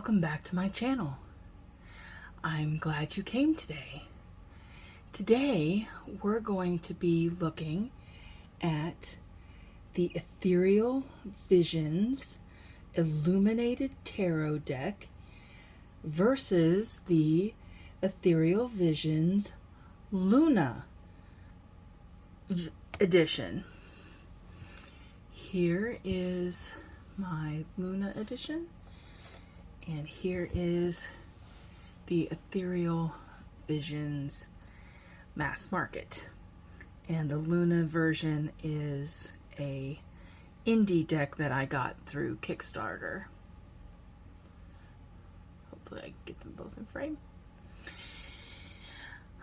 welcome back to my channel. I'm glad you came today. Today we're going to be looking at the Ethereal Visions Illuminated Tarot deck versus the Ethereal Visions Luna edition. Here is my Luna edition, and here is the Ethereal Visions mass market. And the Luna version is a indie deck that I got through Kickstarter. Hopefully I can get them both in frame.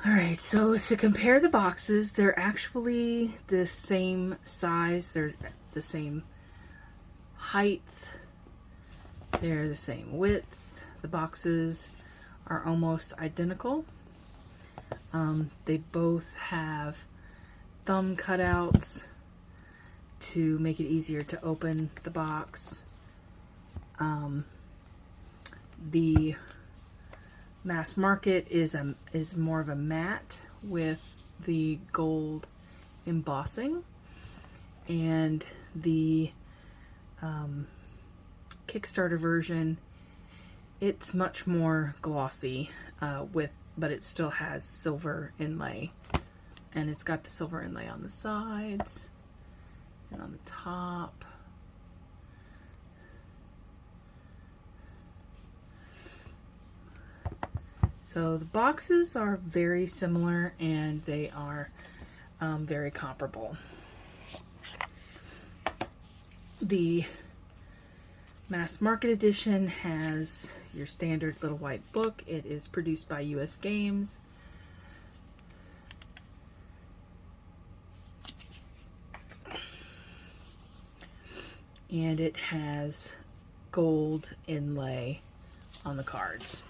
Alright, so to compare the boxes, they're actually the same size, they're the same height, they're the same width. The boxes are almost identical. They both have thumb cutouts to make it easier to open the box. The mass market is more of a matte with the gold embossing, and the Kickstarter version, it's much more glossy but it still has silver inlay, and it's got the silver inlay on the sides and on the top. So the boxes are very similar and they are very comparable. The mass market edition has your standard little white book. It is produced by US Games. And it has gold inlay on the cards.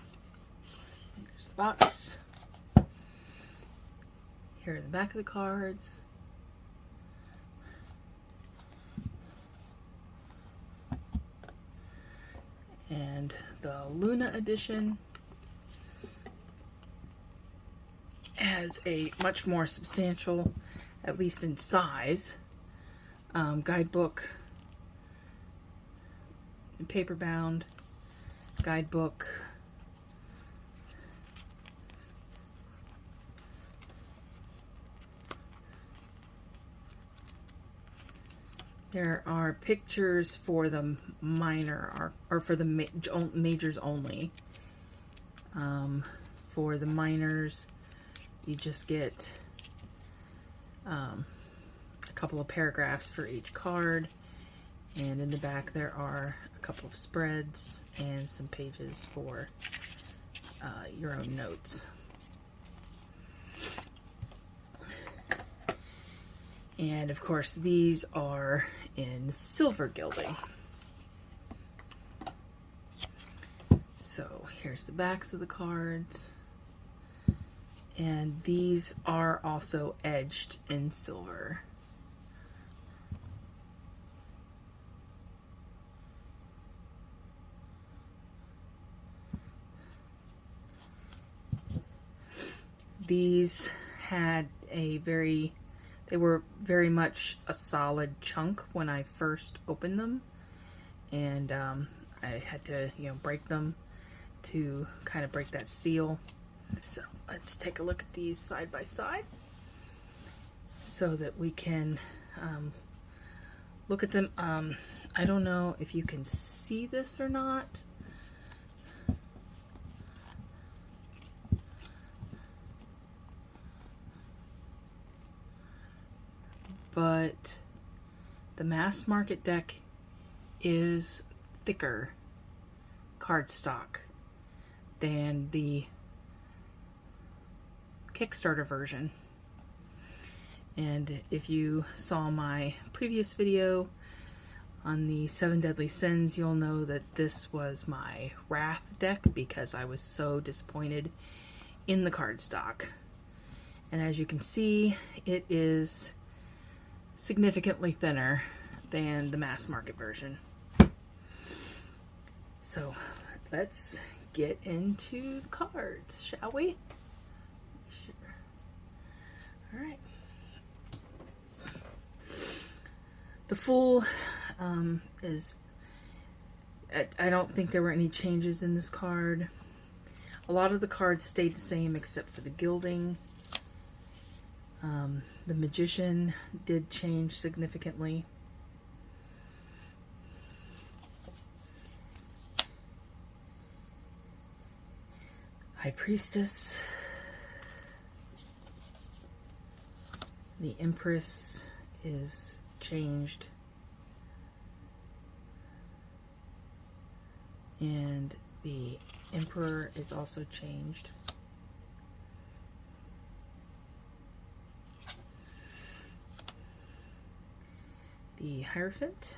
There's the box. Here are the back of the cards. And the Luna edition has a much more substantial, at least in size, guidebook, paper bound guidebook. There are pictures for the minor, or for the majors only. For the minors, you just get a couple of paragraphs for each card, and in the back there are a couple of spreads and some pages for your own notes. And of course, these are in silver gilding. So here's the backs of the cards, and these are also edged in silver. These had they were very much a solid chunk when I first opened them, and I had to, break them to kind of break that seal. So let's take a look at these side by side so that we can look at them. I don't know if you can see this or not. But the mass market deck is thicker cardstock than the Kickstarter version. And if you saw my previous video on the 7 Deadly Sins, you'll know that this was my Wrath deck because I was so disappointed in the cardstock. And as you can see, it is significantly thinner than the mass market version. So let's get into the cards, shall we? Sure. All right. The Fool is, I don't think there were any changes in this card. A lot of the cards stayed the same except for the gilding. The Magician did change significantly. High Priestess. The Empress is changed. And the Emperor is also changed. The Hierophant.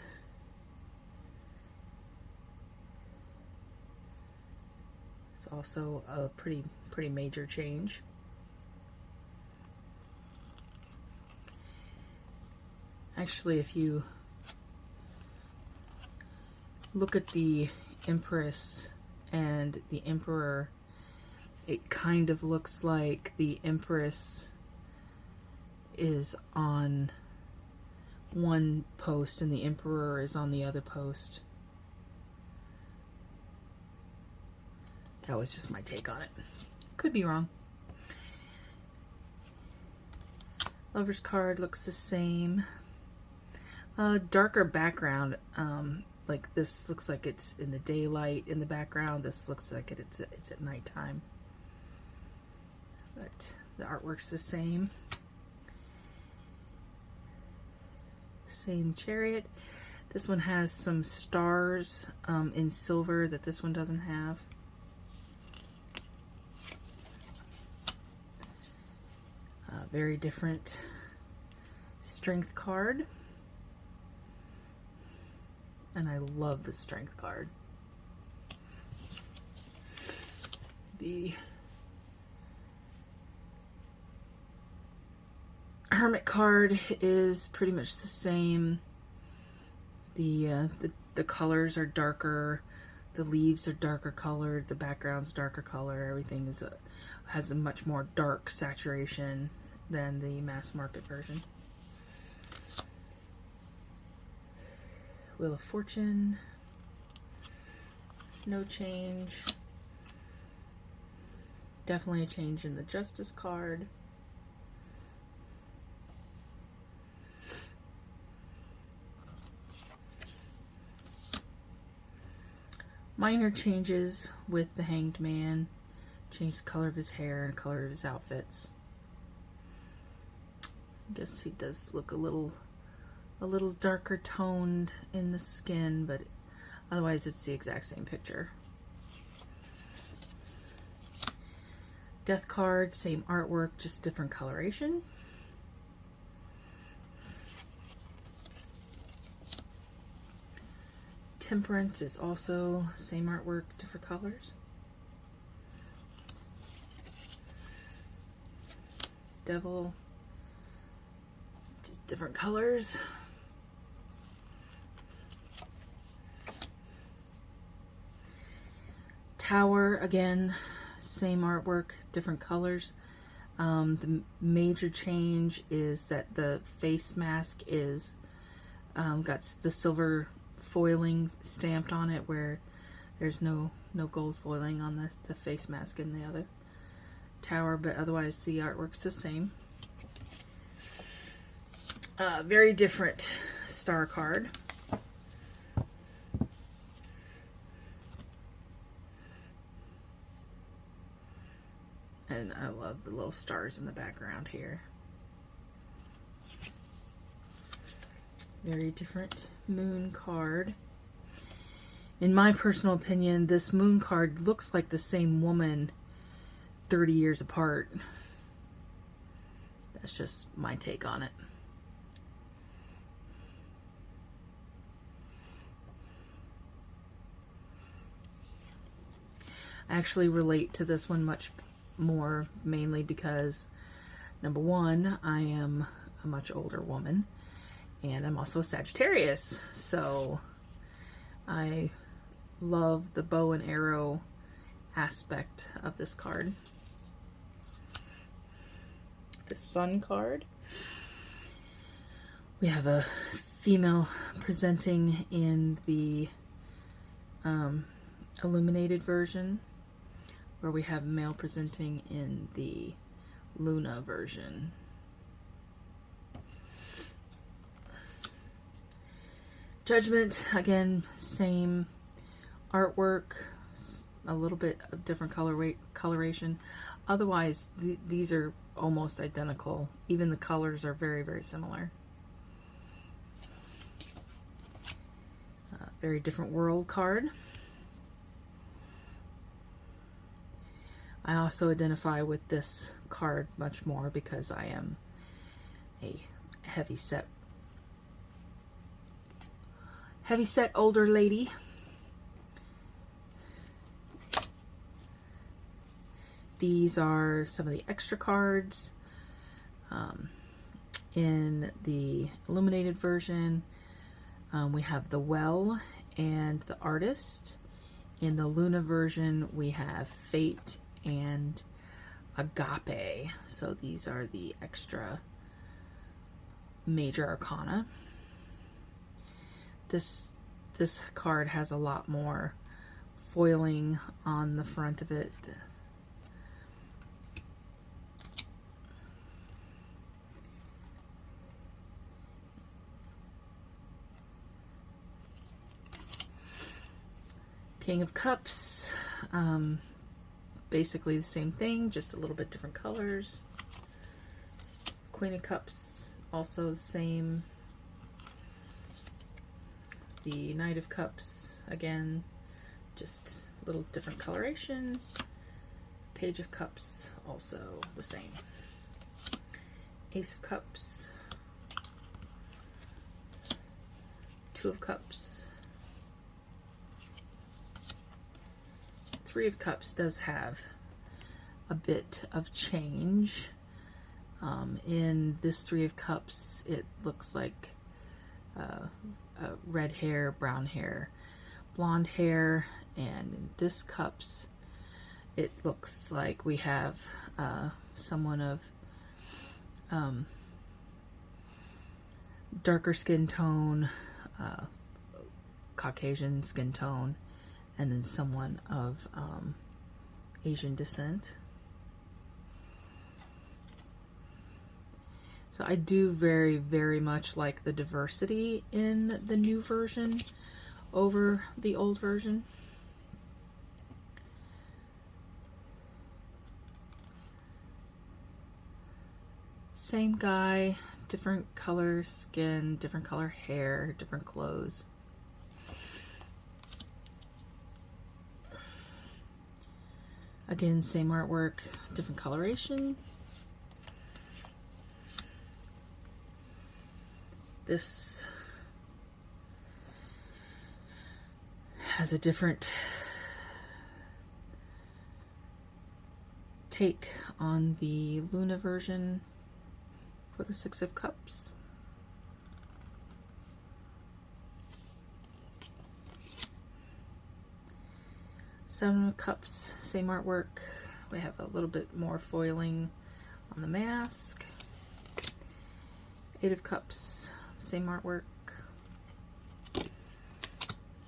It's also a pretty major change. Actually, if you look at the Empress and the Emperor, it kind of looks like the Empress is on one post and the Emperor is on the other post. That was just my take on it. Could be wrong. Lover's card looks the same. Darker background. Like this looks like it's in the daylight in the background. This looks like it's at nighttime. But the artwork's the same. Same Chariot. This one has some stars in silver that this one doesn't have. Very different Strength card. And I love the Strength card. The Hermit card is pretty much the same. The colors are darker. The leaves are darker colored. The background's darker color. Everything is has a much more dark saturation than the mass market version. Wheel of Fortune. No change. Definitely a change in the Justice card. Minor changes with the Hanged Man. Changed the color of his hair and the color of his outfits. I guess he does look a little darker toned in the skin, but otherwise it's the exact same picture. Death card, same artwork, just different coloration. Temperance is also same artwork, different colors. Devil, just different colors. Tower, again, same artwork, different colors. The major change is that the face mask is got the silver foiling stamped on it, where there's no gold foiling on the face mask in the other tower, but otherwise the artwork's the same. Very different star card. And I love the little stars in the background here. Very different moon card. In my personal opinion, this moon card looks like the same woman 30 years apart. That's just my take on it. I actually relate to this one much more, mainly because, number one, I am a much older woman, and I'm also a Sagittarius, so I love the bow and arrow aspect of this card. The Sun card. We have a female presenting in the Illuminated version, where we have male presenting in the Luna version. Judgment, again, same artwork, a little bit of different coloration. Otherwise, these are almost identical. Even the colors are very, very similar. Very different world card. I also identify with this card much more because I am a heavy-set older lady. These are some of the extra cards in the Illuminated version. We have the Well and the Artist. In the Luna version, we have Fate and Agape. So these are the extra major arcana. This card has a lot more foiling on the front of it. King of Cups, basically the same thing, just a little bit different colors. Queen of Cups, also the same. The Knight of Cups, again, just a little different coloration. Page of Cups, also the same. Ace of Cups, Two of Cups. Three of Cups does have a bit of change. In this Three of Cups, it looks like red hair, brown hair, blonde hair, and in this Cups, it looks like we have someone of darker skin tone, Caucasian skin tone, and then someone of Asian descent. So I do very, very much like the diversity in the new version over the old version. Same guy, different color skin, different color hair, different clothes. Again, same artwork, different coloration. This has a different take on the Luna version for the Six of Cups. Seven of Cups, same artwork. We have a little bit more foiling on the mask. Eight of Cups, same artwork.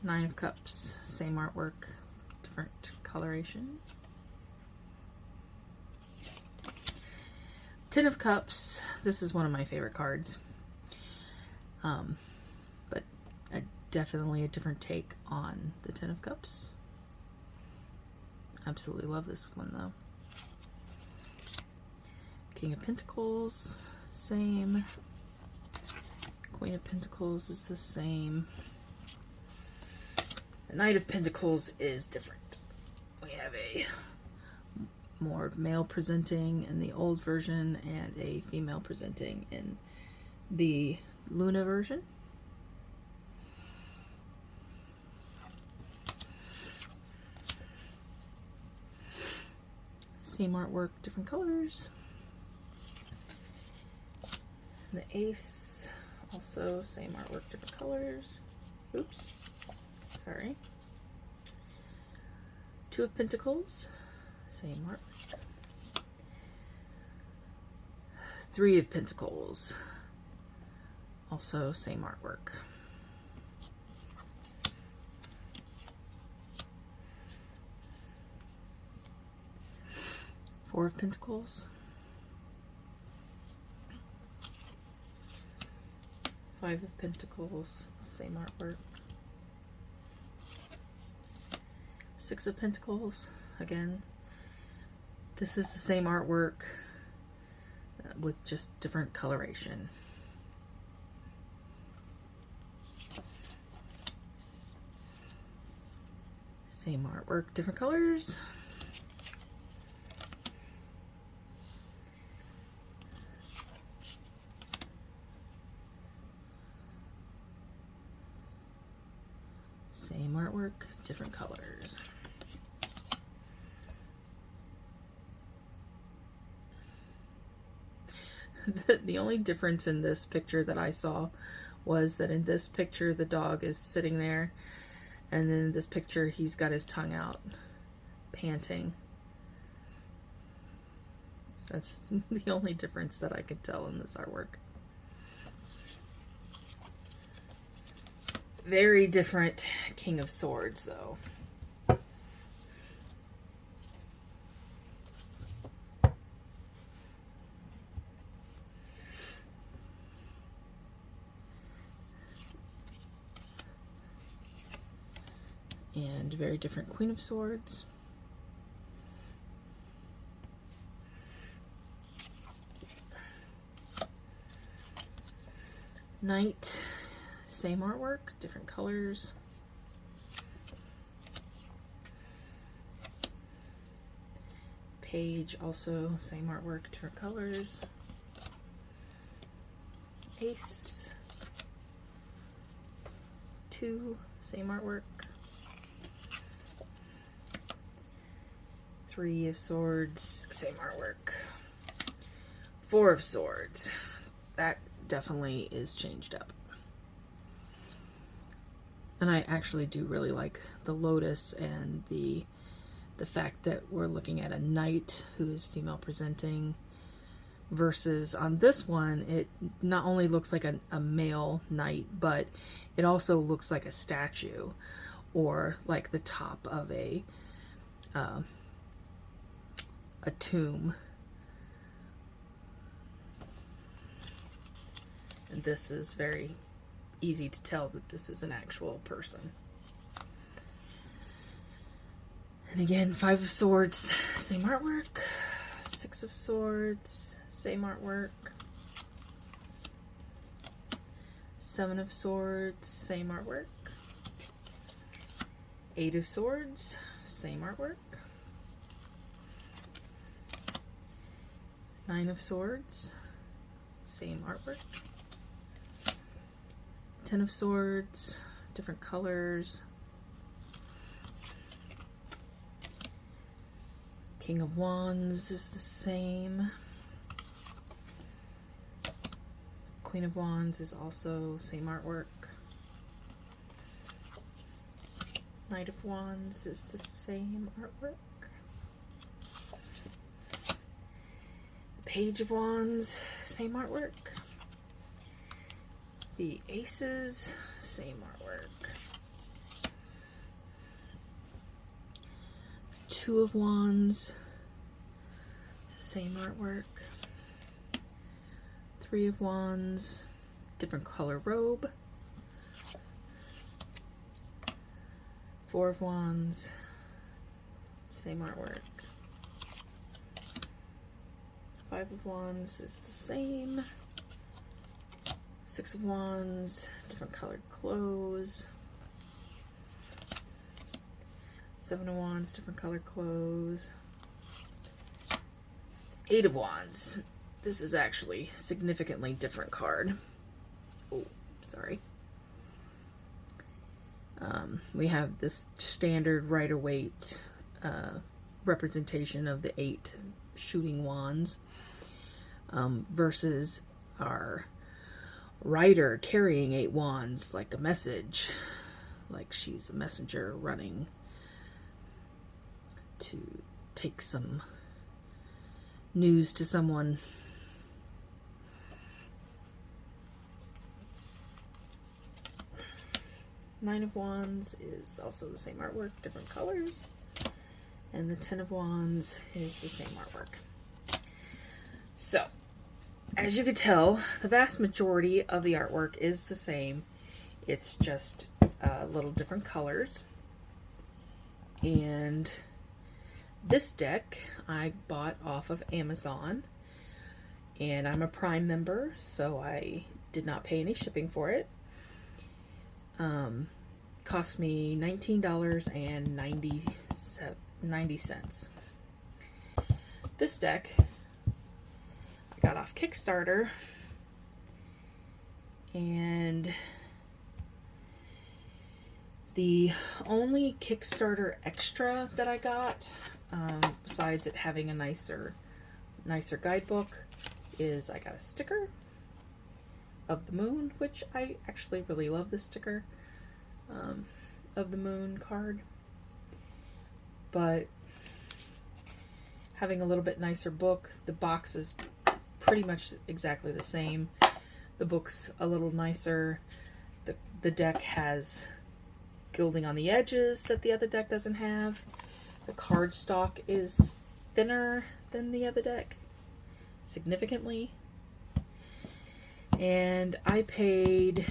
Nine of Cups, same artwork, different coloration. Ten of Cups, this is one of my favorite cards. But definitely a different take on the Ten of Cups. Absolutely love this one though. King of Pentacles, same. Queen of Pentacles is the same. The Knight of Pentacles is different. We have a more male presenting in the old version and a female presenting in the Luna version. Same artwork, different colors. The Ace, also same artwork, different colors. Oops, sorry. Two of Pentacles, same mark. Three of Pentacles, also same artwork. Four of Pentacles, Five of Pentacles, same artwork. Six of Pentacles, again. This is the same artwork with just different coloration. Same artwork, different colors. Same artwork, different colors. The only difference in this picture that I saw was that in this picture the dog is sitting there, and then in this picture he's got his tongue out, panting. That's the only difference that I could tell in this artwork. Very different King of Swords, though. And very different Queen of Swords. Knight, same artwork, different colors. Page, also same artwork, different colors. Ace, two, same artwork. Three of Swords, same artwork. Four of Swords, that definitely is changed up. And I actually do really like the lotus and the fact that we're looking at a knight who is female presenting, versus on this one it not only looks like a male knight, but it also looks like a statue or like the top of a tomb. And this is very easy to tell that this is an actual person. And again, Five of Swords, same artwork. Six of Swords, same artwork. Seven of Swords, same artwork. Eight of Swords, same artwork. Nine of Swords, same artwork. Ten of Swords, different colors. King of Wands is the same. Queen of Wands is also same artwork. Knight of Wands is the same artwork. Page of Wands, same artwork. The Aces, same artwork. Two of Wands, same artwork. Three of Wands, different color robe. Four of Wands, same artwork. Five of Wands is the same. Six of Wands, different colored clothes. Seven of Wands, different colored clothes. Eight of Wands. This is actually a significantly different card. Oh, sorry. We have this standard Rider-Waite representation of the 8 shooting wands versus our rider carrying 8 wands like a message, like she's a messenger running to take some news to someone. Nine of Wands is also the same artwork, different colors. And the Ten of Wands is the same artwork. So, as you can tell, the vast majority of the artwork is the same. It's just little different colors. And this deck I bought off of Amazon. And I'm a Prime member, so I did not pay any shipping for it. Cost me $19.90. This deck I got off Kickstarter, and the only Kickstarter extra that I got, besides it having a nicer guidebook, is I got a sticker of the moon, which I actually really love the sticker of the moon card. But having a little bit nicer book, the box is pretty much exactly the same. The book's a little nicer. The deck has gilding on the edges that the other deck doesn't have. The cardstock is thinner than the other deck, significantly. And I paid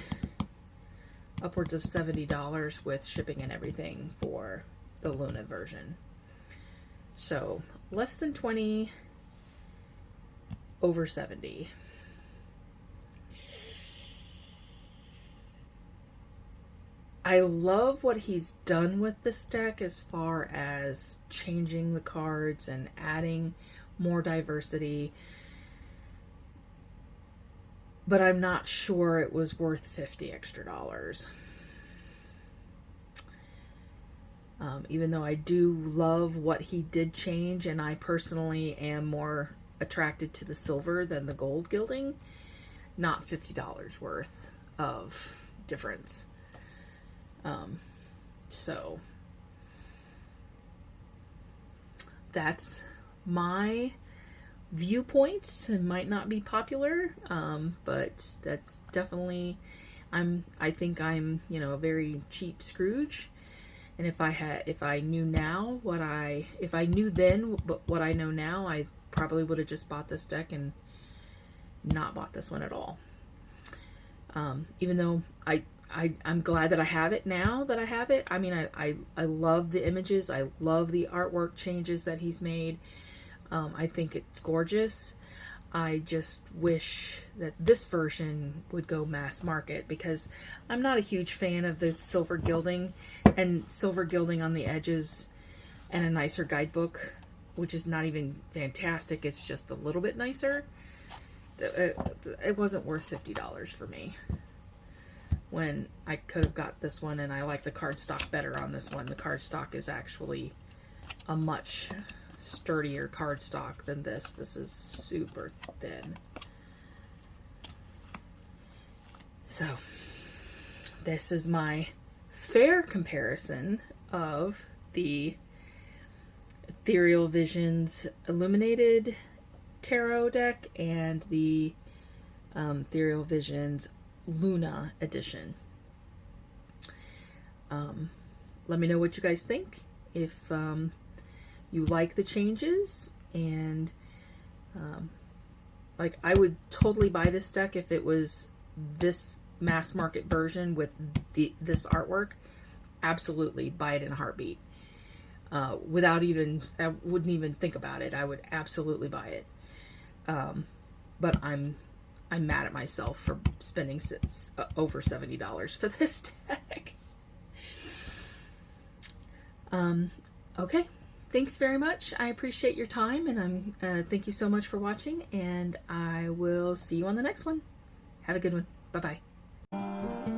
upwards of $70 with shipping and everything for the Luna version. So less than 20, over 70. I love what he's done with this deck as far as changing the cards and adding more diversity. But I'm not sure it was worth $50 extra. Even though I do love what he did change, and I personally am more attracted to the silver than the gold gilding, not $50 worth of difference. So that's my viewpoints. It might not be popular, but that's definitely, I think I'm, you know, a very cheap Scrooge. And if I knew now if I knew then what I know now, I probably would have just bought this deck and not bought this one at all. Even though I'm glad that I have it now that I have it. I mean, I love the images. I love the artwork changes that he's made. I think it's gorgeous. I just wish that this version would go mass market, because I'm not a huge fan of the silver gilding and silver gilding on the edges and a nicer guidebook, which is not even fantastic. It's just a little bit nicer. It wasn't worth $50 for me, when I could have got this one, and I like the cardstock better on this one. The cardstock is actually a much sturdier cardstock than this. This is super thin. So this is my fair comparison of the Ethereal Visions Illuminated Tarot deck and the Ethereal Visions Luna edition. Let me know what you guys think. If you like the changes, and like, I would totally buy this deck if it was this mass market version with this artwork. Absolutely buy it in a heartbeat. Without even, I wouldn't even think about it. I would absolutely buy it. But I'm mad at myself for spending over $70 for this deck. Okay. Thanks very much. I appreciate your time, and thank you so much for watching, and I will see you on the next one. Have a good one. Bye-bye.